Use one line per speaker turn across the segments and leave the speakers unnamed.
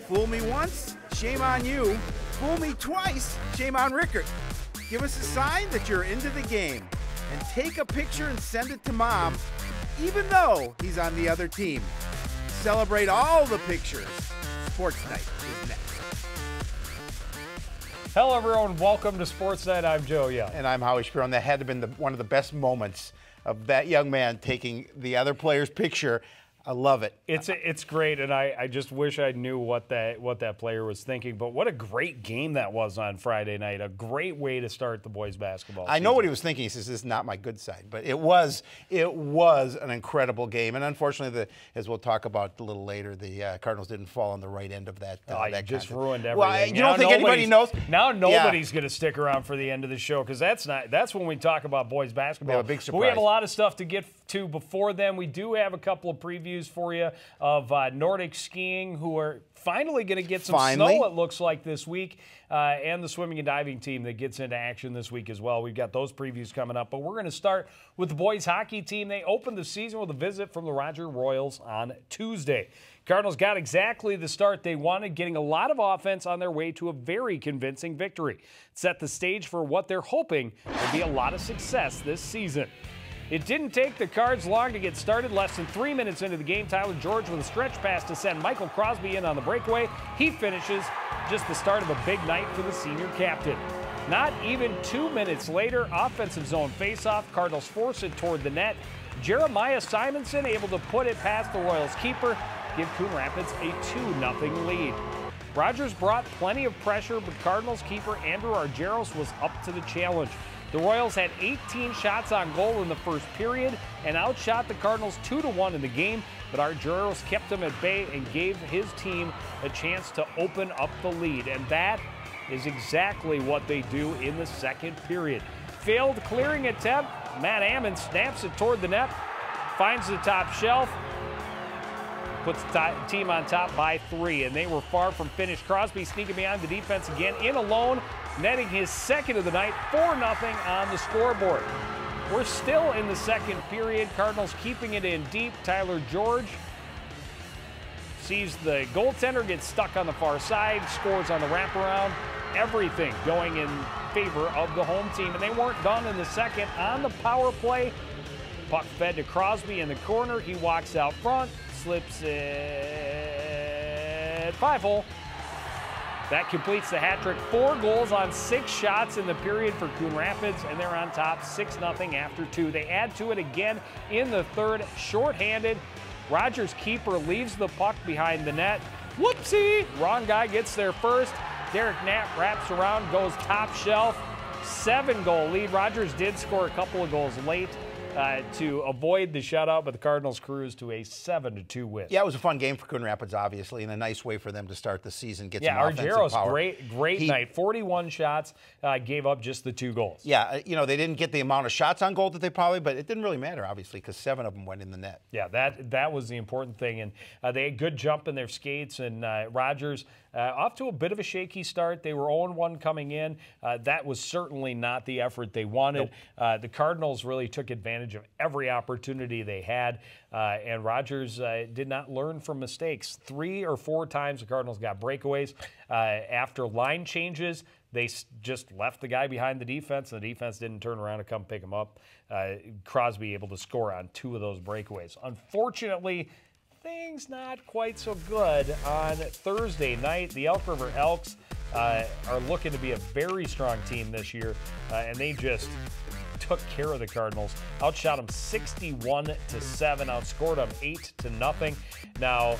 Fool me once, shame on you. Fool me twice, shame on Rickard. Give us a sign that you're into the game and take a picture and send it to Mom, even though he's on the other team. Celebrate all the pictures. Sportsnight is next.
Hello, everyone. Welcome to Sportsnight. I'm Joe Young.
And I'm Howie Spiro. That had to have been one of the best moments of that young man taking the other player's picture. I love it.
It's great, and I just wish I knew what that player was thinking. But what a great game that was on Friday night. A great way to start the boys basketball season.
I know what he was thinking. He says, this is not my good side. But it was an incredible game. And unfortunately, as we'll talk about a little later, the Cardinals didn't fall on the right end of that. That
just ruined everything.
Well, you don't think anybody knows?
Now nobody's going to stick around for the end of the show, because that's when we talk about boys basketball.
We have a big surprise.
But we have a lot of stuff to get to before then. We do have a couple of previews for you of Nordic Skiing, who are finally going to get some snow, it looks like, this week, and the swimming and diving team that gets into action this week as well. We've got those previews coming up, but we're going to start with the boys hockey team. They opened the season with a visit from the Roger Royals on Tuesday. Cardinals got exactly the start they wanted, getting a lot of offense on their way to a very convincing victory. Set the stage for what they're hoping will be a lot of success this season. It didn't take the Cards long to get started. Less than 3 minutes into the game, Tyler George with a stretch pass to send Michael Crosby in on the breakaway. He finishes, just the start of a big night for the senior captain. Not even 2 minutes later, offensive zone faceoff. Cardinals force it toward the net. Jeremiah Simonson able to put it past the Royals keeper, give Coon Rapids a 2-0 lead. Rogers brought plenty of pressure, but Cardinals keeper Andrew Argyros was up to the challenge. The Royals had 18 shots on goal in the first period and outshot the Cardinals 2-1 in the game, but Argyros kept them at bay and gave his team a chance to open up the lead, and that is exactly what they do in the second period. Failed clearing attempt, Matt Ammon snaps it toward the net, finds the top shelf, puts the team on top by 3, and they were far from finished. Crosby sneaking behind the defense again, in alone, netting his second of the night, 4-0 on the scoreboard. We're still in the second period. Cardinals keeping it in deep. Tyler George sees the goaltender get stuck on the far side, scores on the wraparound. Everything going in favor of the home team, and they weren't done in the second. On the power play, puck fed to Crosby in the corner. He walks out front, slips it 5-hole. That completes the hat trick. 4 goals on 6 shots in the period for Coon Rapids, and they're on top 6-0 after 2. They add to it again in the third, shorthanded. Rogers' keeper leaves the puck behind the net. Whoopsie! Wrong guy gets there first. Derek Knapp wraps around, goes top shelf. 7-goal lead. Rogers did score a couple of goals late to avoid the shutout, but the Cardinals cruise to a 7-2 win.
Yeah, it was a fun game for Coon Rapids, obviously, and a nice way for them to start the season. Get some offensive power.
Great night. 41 shots, gave up just the 2 goals.
Yeah, they didn't get the amount of shots on goal that they probably, but it didn't really matter, obviously, because 7 of them went in the net.
Yeah, that was the important thing, and they had good jump in their skates, and Rogers off to a bit of a shaky start. They were 0-1 coming in. That was certainly not the effort they wanted. Nope. The Cardinals really took advantage of every opportunity they had, and Rogers did not learn from mistakes. 3 or 4 times the Cardinals got breakaways. After line changes, they just left the guy behind the defense, and the defense didn't turn around and come pick him up. Crosby able to score on 2 of those breakaways. Unfortunately, things not quite so good on Thursday night. The Elk River Elks are looking to be a very strong team this year, and they just took care of the Cardinals. Outshot them 61-7, outscored them 8-0. Now,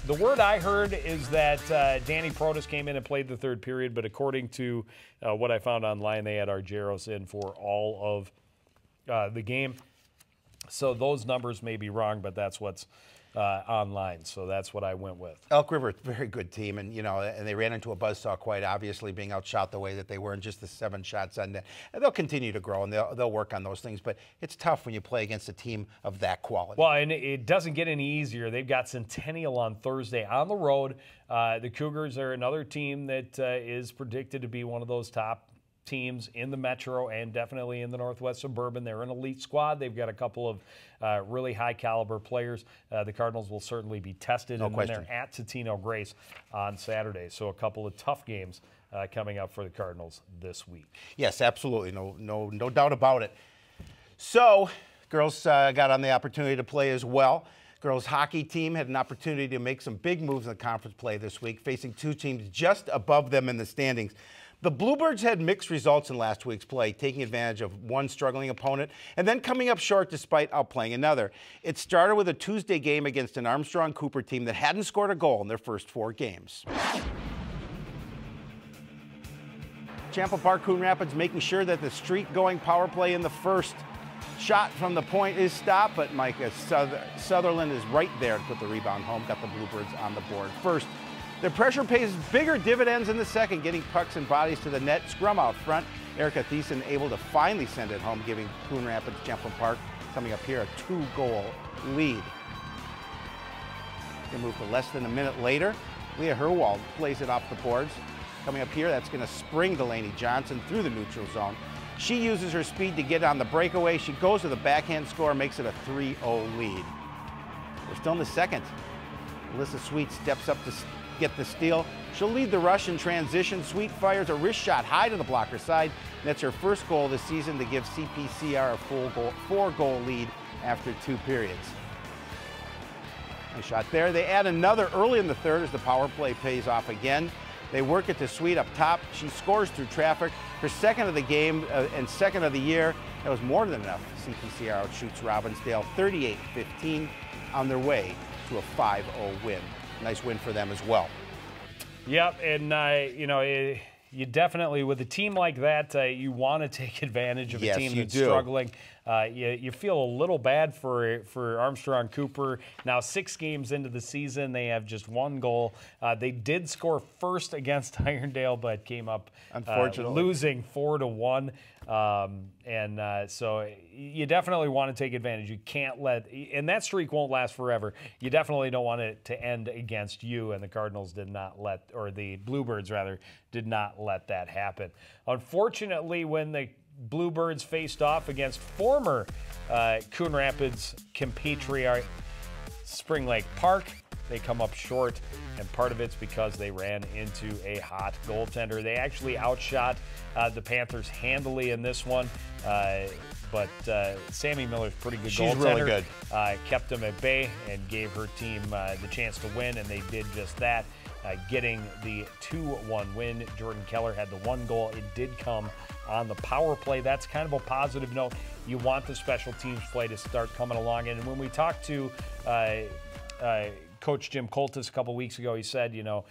the word I heard is that Danny Protas came in and played the third period, but according to what I found online, they had Argyros in for all of the game. So those numbers may be wrong, but that's what's online. So that's what I went with.
Elk River, very good team, and and they ran into a buzzsaw quite obviously, being outshot the way that they were, and just the 7 shots on net. And they'll continue to grow, and they'll work on those things. But it's tough when you play against a team of that quality.
Well, and it doesn't get any easier. They've got Centennial on Thursday on the road. The Cougars are another team that is predicted to be one of those top teams in the Metro and definitely in the Northwest Suburban. They're an elite squad. They've got a couple of really high-caliber players. The Cardinals will certainly be tested, and then they're at Totino Grace on Saturday. So a couple of tough games coming up for the Cardinals this week.
Yes, absolutely. No doubt about it. So girls got on the opportunity to play as well. Girls hockey team had an opportunity to make some big moves in the conference play this week, facing two teams just above them in the standings. The Bluebirds had mixed results in last week's play, taking advantage of one struggling opponent and then coming up short despite outplaying another. It started with a Tuesday game against an Armstrong Cooper team that hadn't scored a goal in their first 4 games. Champlain Park Coon Rapids making sure that the streak-going power play in the first shot from the point is stopped, but Micah Sutherland is right there to put the rebound home, got the Bluebirds on the board first. Their pressure pays bigger dividends in the second, getting pucks and bodies to the net. Scrum out front. Erica Thiessen able to finally send it home, giving Coon Rapids Champlain Park coming up here a 2-goal lead. They move to less than a minute later. Leah Herwald plays it off the boards. Coming up here, that's going to spring Delaney Johnson through the neutral zone. She uses her speed to get on the breakaway. She goes to the backhand score, makes it a 3-0 lead. We're still in the second. Alyssa Sweet steps up to get the steal. She'll lead the rush in transition. Sweet fires a wrist shot high to the blocker side. That's her first goal this season to give CPCR a full 4-goal lead after 2 periods. Nice shot there. They add another early in the third as the power play pays off again. They work it to Sweet up top. She scores through traffic. Her second of the game and second of the year. That was more than enough. CPCR outshoots Robbinsdale 38-15 on their way to a 5-0 win. Nice win for them as well.
Yep, and you know, you definitely, with a team like that, you want to take advantage of a team that's struggling. You feel a little bad for Armstrong Cooper. Now 6 games into the season, they have just 1 goal. They did score first against Irondale, but came up unfortunately losing 4-1. So you definitely want to take advantage. You can't let, and that streak won't last forever. You definitely don't want it to end against you, and the Cardinals did not let, or the Bluebirds rather, did not let that happen. Unfortunately, when the Bluebirds faced off against former Coon Rapids compatriot Spring Lake Park, they come up short, and part of it's because they ran into a hot goaltender. They actually outshot the Panthers handily in this one, but Sammy Miller's pretty good goaltender. She's really good. Kept them at bay and gave her team the chance to win, and they did just that, getting the 2-1 win. Jordan Keller had the 1 goal. It did come on the power play. That's kind of a positive note. You want the special teams play to start coming along. And when we talked to Coach Jim Coltis a couple weeks ago, he said, you know,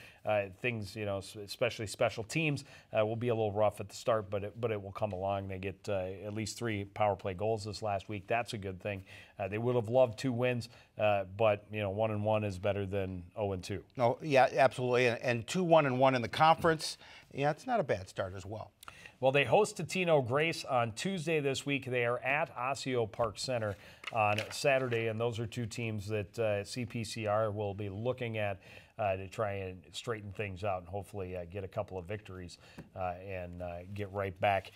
things, you know, especially special teams, will be a little rough at the start, but it will come along. They get at least 3 power play goals this last week. That's a good thing. They would have loved 2 wins, but you know, 1-1 is better than 0-2. No, yeah, absolutely. And 2-1-1 in the conference, yeah, it's not a bad start as well. Well, they host Totino Grace on Tuesday this week. They are at Osseo Park Center on Saturday, and those are 2 teams that CPCR will be looking at to try and straighten things out and hopefully get a couple of victories and get right back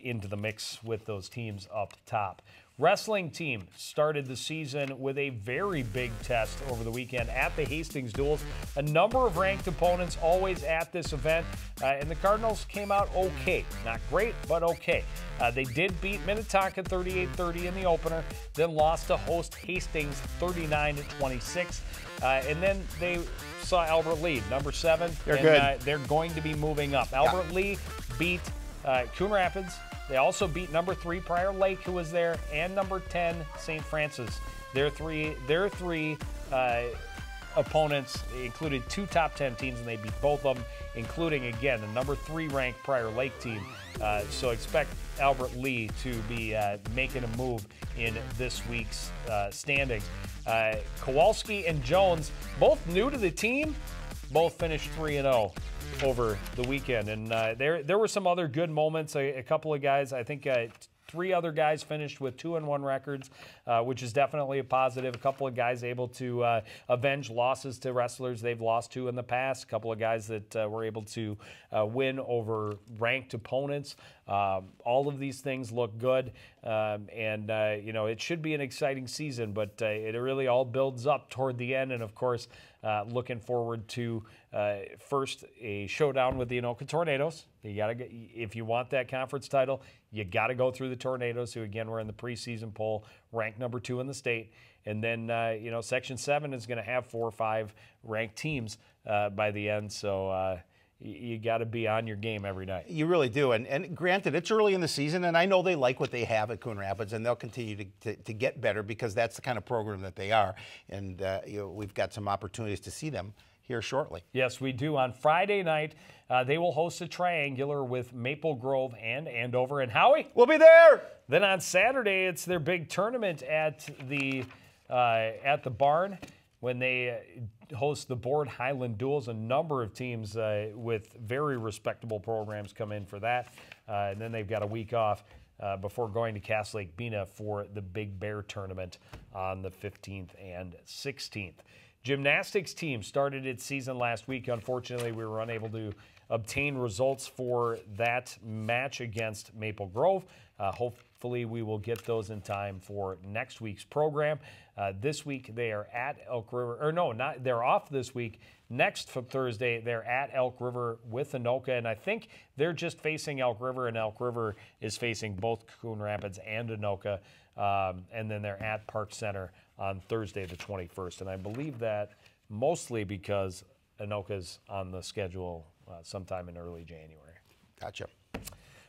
into the mix with those teams up top. Wrestling team started the season with a very big test over the weekend at the Hastings Duels. A number of ranked opponents always at this event, and the Cardinals came out okay. Not great, but okay. They did beat Minnetonka 38-30 in the opener, then lost to host Hastings 39-26, and then they saw Albert Lee, number 7. They're good. They're going to be moving up. Albert Lee beat Coon Rapids. They also beat number 3 Prior Lake, who was there, and number 10 St. Francis. Their three opponents included 2 top 10 teams, and they beat both of them, including, again, the number 3 ranked Prior Lake team. So expect Albert Lee to be making a move in this week's standings. Kowalski and Jones, both new to the team, both finished 3-0 over the weekend. And there were some other good moments. A couple of guys, I think 3 other guys finished with 2-1 records. which is definitely a positive. A couple of guys able to avenge losses to wrestlers they've lost to in the past. A couple of guys that were able to win over ranked opponents. All of these things look good, and it should be an exciting season, but it really all builds up toward the end. And of course, looking forward to first a showdown with the Anoka Tornadoes. You got to, if you want that conference title, you got to go through the Tornadoes, who again were in the preseason poll, ranked number 2 in the state. And then Section 7 is going to have 4 or 5 ranked teams by the end. So. You got to be on your game every night. You really do. And granted, it's early in the season, and I know they like what they have at Coon Rapids, and they'll continue to get better because that's the kind of program that they are. And we've got some opportunities to see them here shortly. Yes, we do. On Friday night, they will host a triangular with Maple Grove and Andover. And Howie? We'll be there. Then on Saturday, it's their big tournament at the barn, when they host the Board Highland Duels. A number of teams with very respectable programs come in for that. And then they've got a week off before going to Cass Lake Bena for the Big Bear Tournament on the 15th and 16th. Gymnastics team started its season last week. Unfortunately, we were unable to obtain results for that match against Maple Grove. Hopefully, we will get those in time for next week's program. This week, they are at Elk River. Or no, they're off this week. Next Thursday, they're at Elk River with Anoka, and I think they're just facing Elk River, and Elk River is facing both Coon Rapids and Anoka. And then they're at Park Center on Thursday the 21st. And I believe that mostly because Anoka's on the schedule sometime in early January. Gotcha.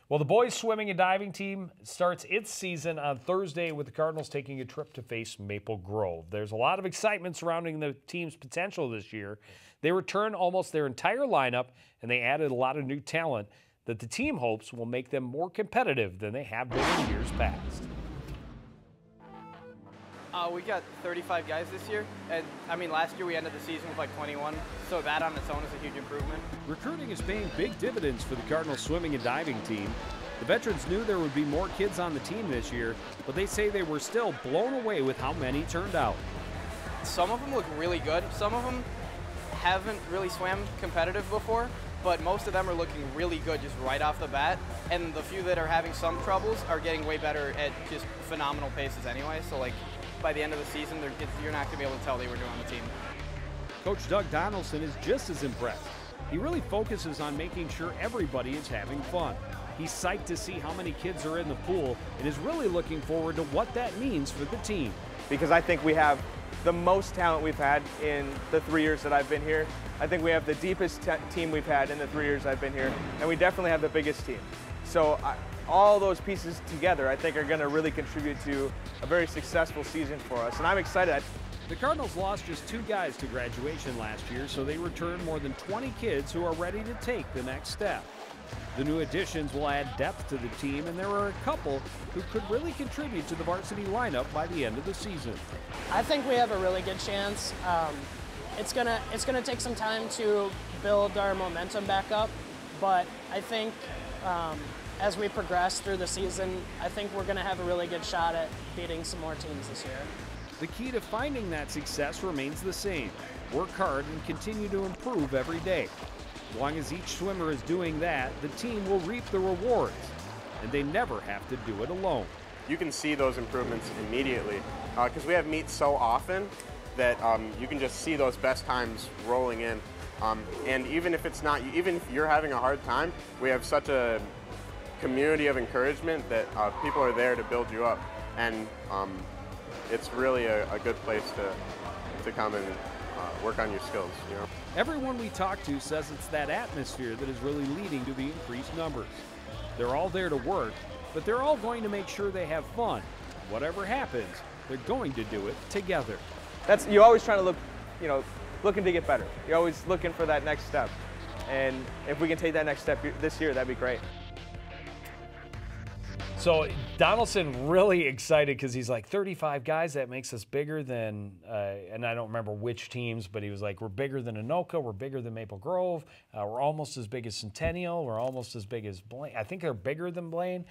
Well, the boys swimming and diving team starts its season on Thursday with the Cardinals taking a trip to face Maple Grove. There's a lot of excitement surrounding the team's potential this year. They return almost their entire lineup, and they added a lot of new talent that the team hopes will make them more competitive than they have been in years past.
We got 35 guys this year, and I mean last year we ended the season with like 21, so that on its own is a huge improvement. Recruiting is paying big dividends for the Cardinals swimming and diving team. The veterans knew there would be more kids on the team this year, but they say they were still blown away with how many turned out. Some of them look really good. Some of them haven't really swam competitive before, but most of them are looking really good just right off the bat, and the few that are having some troubles are getting way better at just phenomenal paces anyway, so like by the end of the season, you're not going to be able to tell they were doing on the team. Coach Doug Donaldson is just as impressed. He really focuses on making sure everybody is having fun. He's psyched to see how many kids are in the pool and is really looking forward to what that means for the team. Because I think we have the most talent we've had in the 3 years that I've been here. I think we have the deepest team we've had in the 3 years I've been here, and we definitely have the biggest team. So all those pieces together, I think, are going to really contribute to a very successful season for us, and I'm excited. The Cardinals lost just 2 guys to graduation last year, so they returned more than 20 kids who are ready to take the next step. The new additions will add depth to the team, and there are a couple who could really contribute to the varsity lineup by the end of the season.
I think we have a really good chance. It's gonna take some time to build our momentum back up, but I think as we progress through the season, I think we're going to have a really good shot at beating some more teams this year.
The key to finding that success remains the same. Work hard and continue to improve every day. As long as each swimmer is doing that, the team will reap the rewards, and they never have to do it alone.
You can see those improvements immediately because we have meets so often that you can just see those best times rolling in. And even if you're having a hard time, we have such a community of encouragement that people are there to build you up, and it's really a good place to come and work on your skills. You know?
Everyone we talk to says it's that atmosphere that is really leading to the increased numbers. They're all there to work, but they're all going to make sure they have fun. Whatever happens, they're going to do it together.
You're always trying to look, looking to get better. You're always looking for that next step, and if we can take that next step this year, that'd be great.
So Donaldson really excited because he's like, 35 guys, that makes us bigger than, and I don't remember which teams, but he was like, we're bigger than Anoka, we're bigger than Maple Grove, we're almost as big as Centennial, we're almost as big as Blaine. I think they're bigger than Blaine.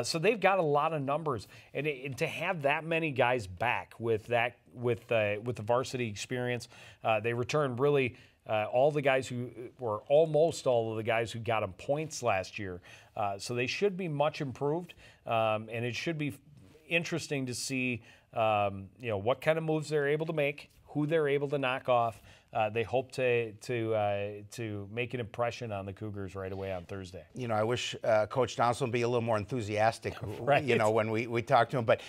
So they've got a lot of numbers. And to have that many guys back with the varsity experience, they returned really all the guys who were almost all of the guys who got them points last year. So they should be much improved, and it should be interesting to see what kind of moves they're able to make, who they're able to knock off. They hope to make an impression on the Cougars right away on Thursday.
I wish Coach Donaldson would be a little more enthusiastic,
right.
When we talk to him. But,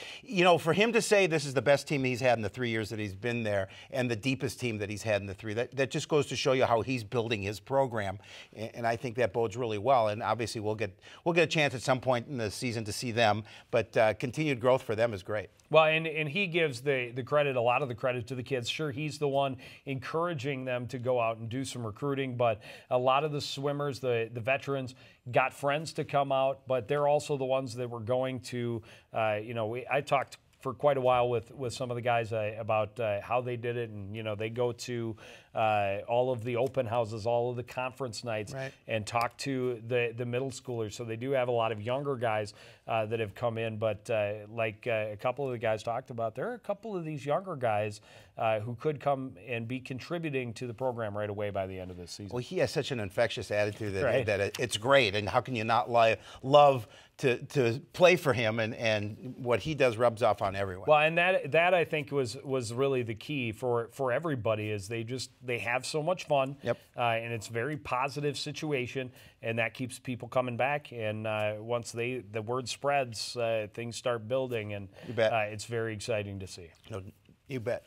for him to say this is the best team he's had in the 3 years that he's been there and the deepest team that he's had in the three, that just goes to show you how he's building his program. And I think that bodes really well. And obviously we'll get a chance at some point in the season to see them. But continued growth for them is great.
Well, and he gives the credit, a lot of the credit to the kids. Sure, he's the one encouraging them to go out and do some recruiting, but a lot of the swimmers, the veterans, got friends to come out, but they're also the ones that were going to, I talked for quite a while with some of the guys about how they did it, and they go to all of the open houses, all of the conference nights,
right,
and talk to the middle schoolers. So they do have a lot of younger guys that have come in, but like a couple of the guys talked about, there are a couple of these younger guys who could come and be contributing to the program right away by the end of this season.
Well, he has such an infectious attitude that,
right,
that it's great, and how can you not love to play for him, and what he does rubs off on everyone.
Well, and that I think was really the key for everybody, is they have so much fun.
Yep.
And it's a very positive situation, and that keeps people coming back. And once the word spreads, things start building, and
you bet.
It's very exciting to see.
No, you bet.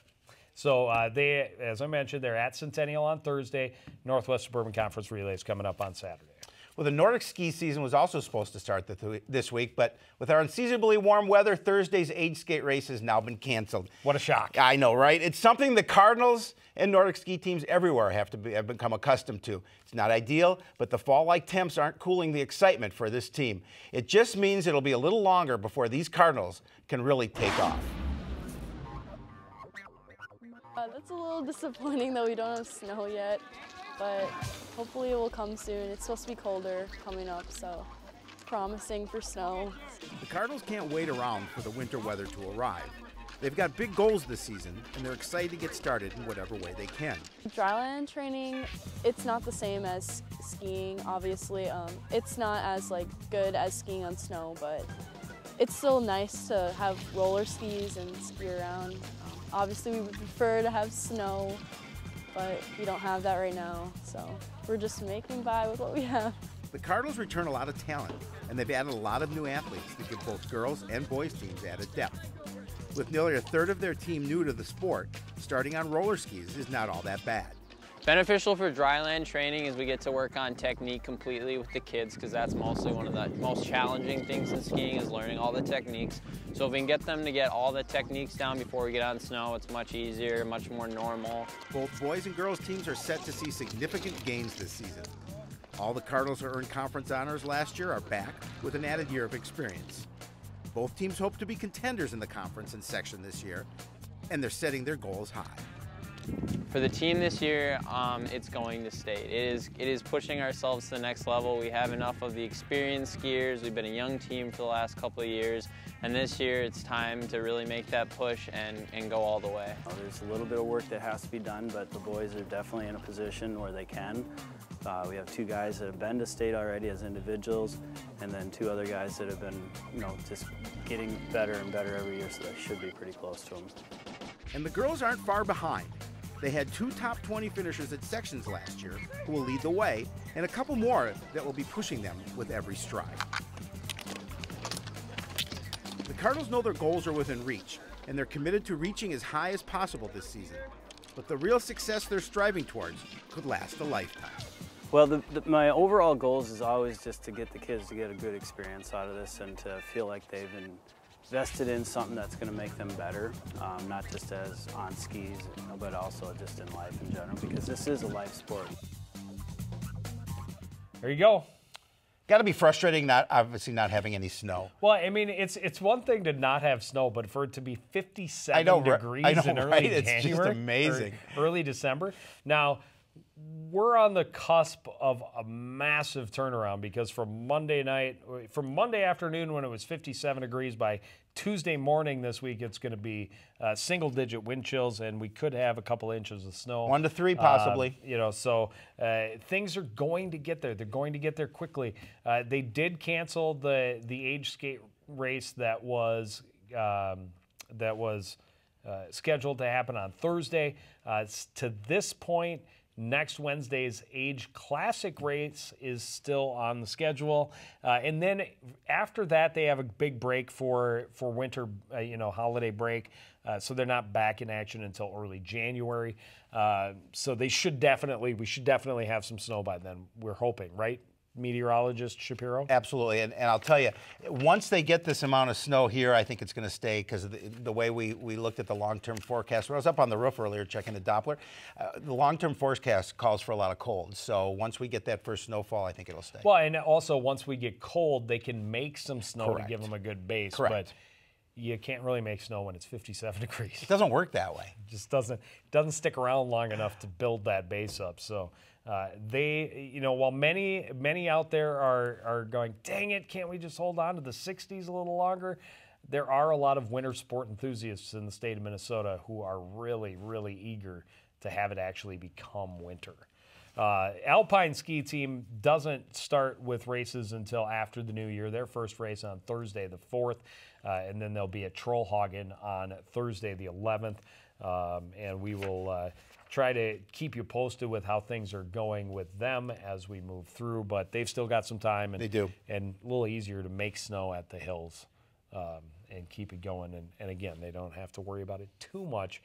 So they, as I mentioned, they're at Centennial on Thursday. Northwest Suburban Conference Relays coming up on Saturday.
Well, the Nordic Ski season was also supposed to start this week, but with our unseasonably warm weather, Thursday's age skate race has now been canceled.
What a shock.
I know, right? It's something the Cardinals and Nordic Ski teams everywhere have become accustomed to. It's not ideal, but the fall-like temps aren't cooling the excitement for this team. It just means it'll be a little longer before these Cardinals can really take off.
That's a little disappointing that we don't have snow yet, but hopefully it will come soon. It's supposed to be colder coming up, so it's promising for snow.
The Cardinals can't wait around for the winter weather to arrive. They've got big goals this season, and they're excited to get started in whatever way they can.
Dryland training, it's not the same as skiing, obviously. It's not as good as skiing on snow, but it's still nice to have roller skis and ski around. Obviously, we would prefer to have snow, but we don't have that right now, so we're just making by with what we have.
The Cardinals return a lot of talent, and they've added a lot of new athletes that give both girls and boys teams added depth. With nearly a third of their team new to the sport, starting on roller skis is not all that bad.
Beneficial for dryland training is we get to work on technique completely with the kids, because that's mostly one of the most challenging things in skiing, is learning all the techniques. So if we can get them to get all the techniques down before we get on snow, it's much easier, much more normal.
Both boys and girls teams are set to see significant gains this season. All the Cardinals who earned conference honors last year are back with an added year of experience. Both teams hope to be contenders in the conference and section this year, and they're setting their goals high.
For the team this year, it's going to state. It is pushing ourselves to the next level. We have enough of the experienced skiers. We've been a young team for the last couple of years, and this year it's time to really make that push and go all the way.
There's a little bit of work that has to be done, but the boys are definitely in a position where they can. We have 2 guys that have been to state already as individuals, and then 2 other guys that have been, just getting better and better every year, so that should be pretty close to them.
And the girls aren't far behind. They had 2 top 20 finishers at sections last year who will lead the way, and a couple more that will be pushing them with every stride. The Cardinals know their goals are within reach, and they're committed to reaching as high as possible this season. But the real success they're striving towards could last a lifetime.
Well, my overall goals is always just to get the kids to get a good experience out of this and to feel like they've invested in something that's going to make them better, not just as on skis, but also just in life in general, because this is a life sport.
There you go.
Got to be frustrating, obviously not having any snow.
Well, I mean, it's one thing to not have snow, but for it to be 57 degrees in early
January, it's just amazing.
Early December. Now, we're on the cusp of a massive turnaround because from Monday afternoon when it was 57 degrees, by Tuesday morning this week it's going to be single-digit wind chills, and we could have a couple inches of snow.
1 to 3 possibly.
So things are going to get there. They're going to get there quickly. They did cancel the age skate race that was scheduled to happen on Thursday. To this point, next Wednesday's Age Classic race is still on the schedule. And then after that, they have a big break for winter, holiday break. So they're not back in action until early January. So we should definitely have some snow by then, we're hoping, right? Meteorologist Shapiro?
Absolutely, and I'll tell you, once they get this amount of snow here, I think it's going to stay because the way we looked at the long-term forecast. When I was up on the roof earlier checking the Doppler, the long-term forecast calls for a lot of cold. So once we get that first snowfall, I think it'll stay.
Well, and also once we get cold, they can make some snow
Correct.
to give them a good base.
Correct.
But you can't really make snow when it's 57 degrees.
It doesn't work that way.
It just doesn't stick around long enough to build that base up. So while many out there are going, dang it, can't we just hold on to the 60s a little longer? There are a lot of winter sport enthusiasts in the state of Minnesota who are really, really eager to have it actually become winter. Alpine ski team doesn't start with races until after the new year. Their first race on Thursday the 4th, and then they'll be at Trollhagen on Thursday the 11th. And we will try to keep you posted with how things are going with them as we move through. But they've still got some time. And,
they do.
And a little easier to make snow at the hills and keep it going. And again, they don't have to worry about it too much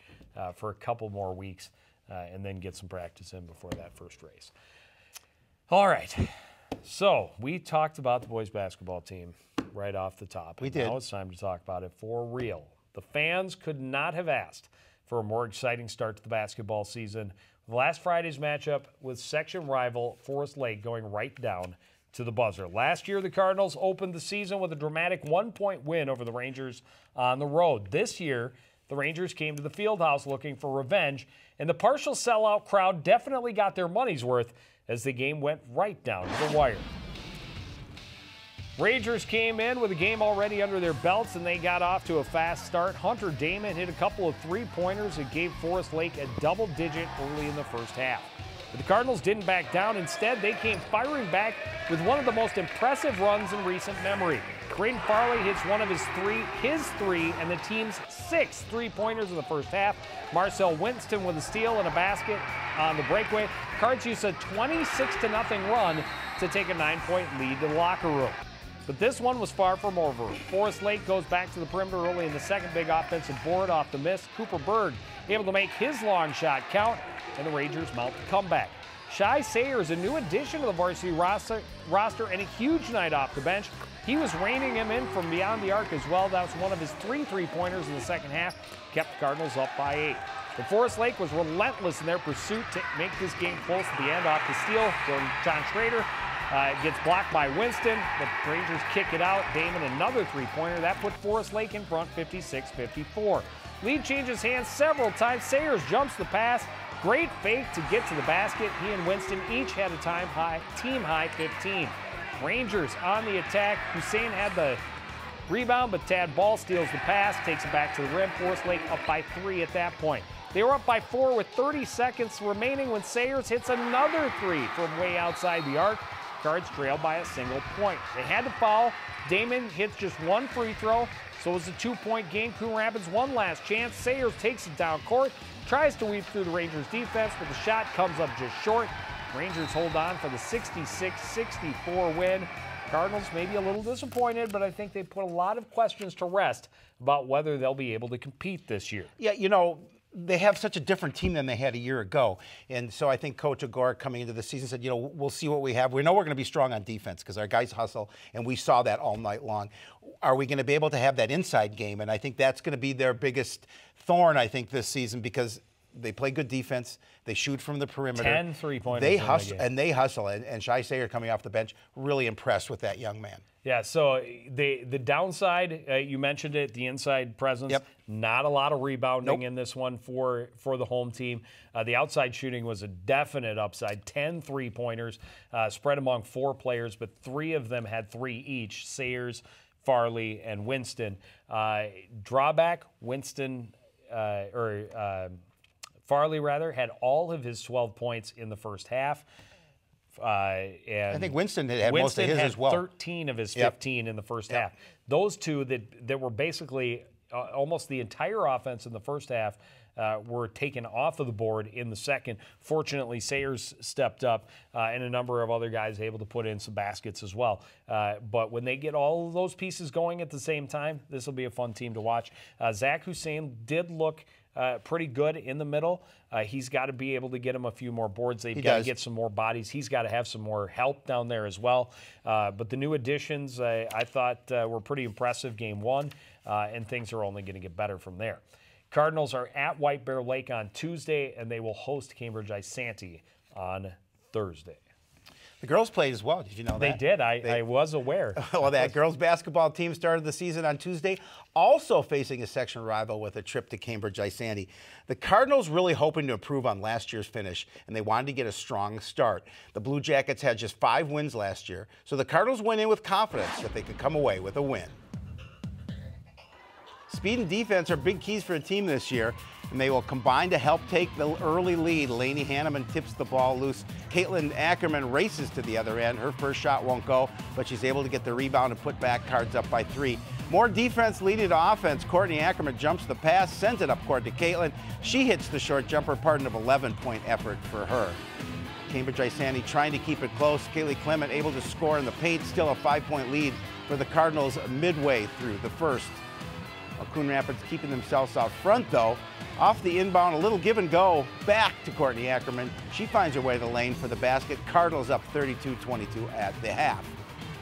for a couple more weeks. And then get some practice in before that first race. All right. So we talked about the boys basketball team right off the top.
We did.
Now it's time to talk about it for real. The fans could not have asked for a more exciting start to the basketball season. Last Friday's matchup with section rival Forest Lake going right down to the buzzer. Last year, the Cardinals opened the season with a dramatic 1-point win over the Rangers on the road. This year, the Rangers came to the Fieldhouse looking for revenge, and the partial sellout crowd definitely got their money's worth as the game went right down to the wire. Rangers came in with a game already under their belts, and they got off to a fast start. Hunter Damon hit a couple of three-pointers that gave Forest Lake a double-digit early in the first half. But the Cardinals didn't back down. Instead, they came firing back with one of the most impressive runs in recent memory. Braden Farley hits one of his three, and the team's 6 three-pointers in the first half. Marcel Winston with a steal and a basket on the breakaway. Cards use a 26-0 run to take a 9-point lead to the locker room. But this one was far from over. Forest Lake goes back to the perimeter early in the second big offensive board off the miss. Cooper Berg able to make his long shot count, and the Rangers mount the comeback. Shai Sayers, a new addition to the varsity roster and a huge night off the bench. He was reining him in from beyond the arc as well. That was one of his 3 three-pointers in the second half. Kept the Cardinals up by 8. But Forest Lake was relentless in their pursuit to make this game close at the end off the steal. John Schrader gets blocked by Winston. The Rangers kick it out. Damon another three-pointer. That put Forest Lake in front 56-54. Lead changes hands several times. Sayers jumps the pass. Great fake to get to the basket. He and Winston each had a team high 15. Rangers on the attack. Hussein had the rebound, but Tad Ball steals the pass, takes it back to the rim. Forest Lake up by 3 at that point. They were up by 4 with 30 seconds remaining when Sayers hits another 3 from way outside the arc. Cards trail by a single point. They had to foul. Damon hits just 1 free throw, so it was a 2-point game. Coon Rapids one last chance. Sayers takes it down court, tries to weave through the Rangers defense, but the shot comes up just short. Rangers hold on for the 66-64 win. Cardinals may be a little disappointed, but I think they put a lot of questions to rest about whether they'll be able to compete this year.
Yeah, they have such a different team than they had a year ago. And so I think Coach Agor coming into the season said, we'll see what we have. We know we're going to be strong on defense because our guys hustle, and we saw that all night long. Are we going to be able to have that inside game? And I think that's going to be their biggest thorn, I think, this season, because They play good defense. They shoot from the perimeter.
10 3-pointers.
They hustle, and they hustle. And Shai Sayer coming off the bench, really impressed with that young man.
Yeah, so the downside, you mentioned it, the inside presence.
Yep.
Not a lot of rebounding in this one for the home team. The outside shooting was a definite upside. 10 3-pointers spread among 4 players, but 3 of them had 3 each, Sayers, Farley, and Winston. Drawback, Farley had all of his 12 points in the first half. And
I think Winston had most of his as well.
13 of his 15 in the first half. Those two that were basically almost the entire offense in the first half were taken off of the board in the second. Fortunately, Sayers stepped up, and a number of other guys able to put in some baskets as well. But when they get all of those pieces going at the same time, this will be a fun team to watch. Zach Hussein did look pretty good in the middle. He's got to be able to get him a few more boards. They've got to get some more bodies. He's got to have some more help down there as well. But the new additions, I thought, were pretty impressive game one, and things are only going to get better from there. Cardinals are at White Bear Lake on Tuesday, and they will host Cambridge Isanti on Thursday.
The girls played as well. Did you know that?
They did. I was aware.
Well, that girls basketball team started the season on Tuesday, also facing a section rival with a trip to Cambridge Isanti. The Cardinals really hoping to improve on last year's finish, and they wanted to get a strong start. The Blue Jackets had just 5 wins last year, so the Cardinals went in with confidence that they could come away with a win. Speed and defense are big keys for the team this year, and they will combine to help take the early lead. Lainey Hanneman tips the ball loose. Caitlin Ackerman races to the other end. Her first shot won't go, but she's able to get the rebound and put back Cards up by 3. More defense leading to offense. Courtney Ackerman jumps the pass, sends it up court to Caitlin. She hits the short jumper, part of 11-point effort for her. Cambridge Isanti trying to keep it close. Kaylee Clement able to score in the paint, still a 5-point lead for the Cardinals midway through the first. Coon Rapids keeping themselves out front, though. Off the inbound, a little give and go back to Courtney Ackerman. She finds her way to the lane for the basket. Cardinals up 32-22 at the half.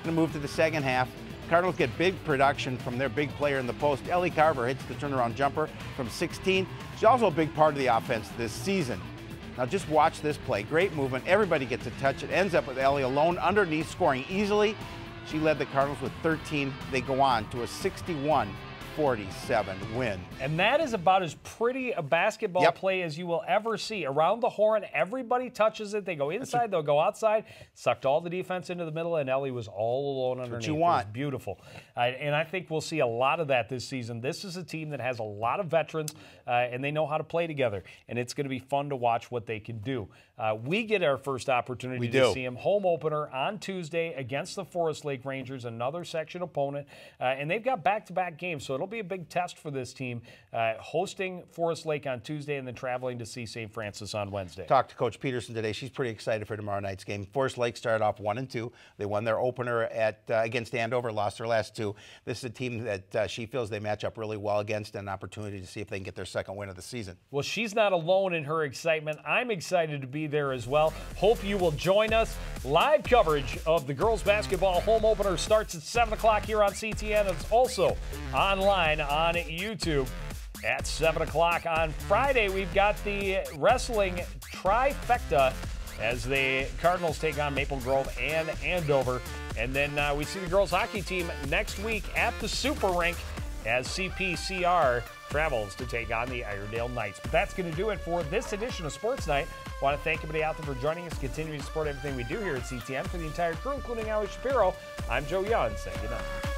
Going to move to the second half. Cardinals get big production from their big player in the post. Ellie Carver hits the turnaround jumper from 16. She's also a big part of the offense this season. Now just watch this play. Great movement. Everybody gets a touch. It ends up with Ellie alone underneath, scoring easily. She led the Cardinals with 13. They go on to a 61-47 win.
And that is about as pretty a basketball play as you will ever see. Around the horn, everybody touches it. They go inside, they'll go outside. Sucked all the defense into the middle, and Ellie was all alone underneath.
What you want.
It was beautiful. And I think we'll see a lot of that this season. This is a team that has a lot of veterans, and they know how to play together. And it's going to be fun to watch what they can do. We get our first opportunity to see them. Home opener on Tuesday against the Forest Lake Rangers, another section opponent. And they've got back-to-back games, so it'll be a big test for this team, hosting Forest Lake on Tuesday and then traveling to see St. Francis on Wednesday.
Talked to Coach Peterson today. She's pretty excited for tomorrow night's game. Forest Lake started off 1-2. They won their opener against Andover, lost their last 2. This is a team that she feels they match up really well against, and an opportunity to see if they can get their second win of the season.
Well, she's not alone in her excitement. I'm excited to be there as well. Hope you will join us. Live coverage of the girls basketball home opener starts at 7 o'clock here on CTN. It's also online on YouTube at 7 o'clock on Friday. We've got the wrestling trifecta as the Cardinals take on Maple Grove and Andover. And then we see the girls hockey team next week at the Super Rink as CPCR travels to take on the Iredale Knights. But that's going to do it for this edition of Sports Night. I want to thank everybody out there for joining us, continuing to support everything we do here at CTN. For the entire crew, including Howie Shapiro, I'm Joe Young, saying good night.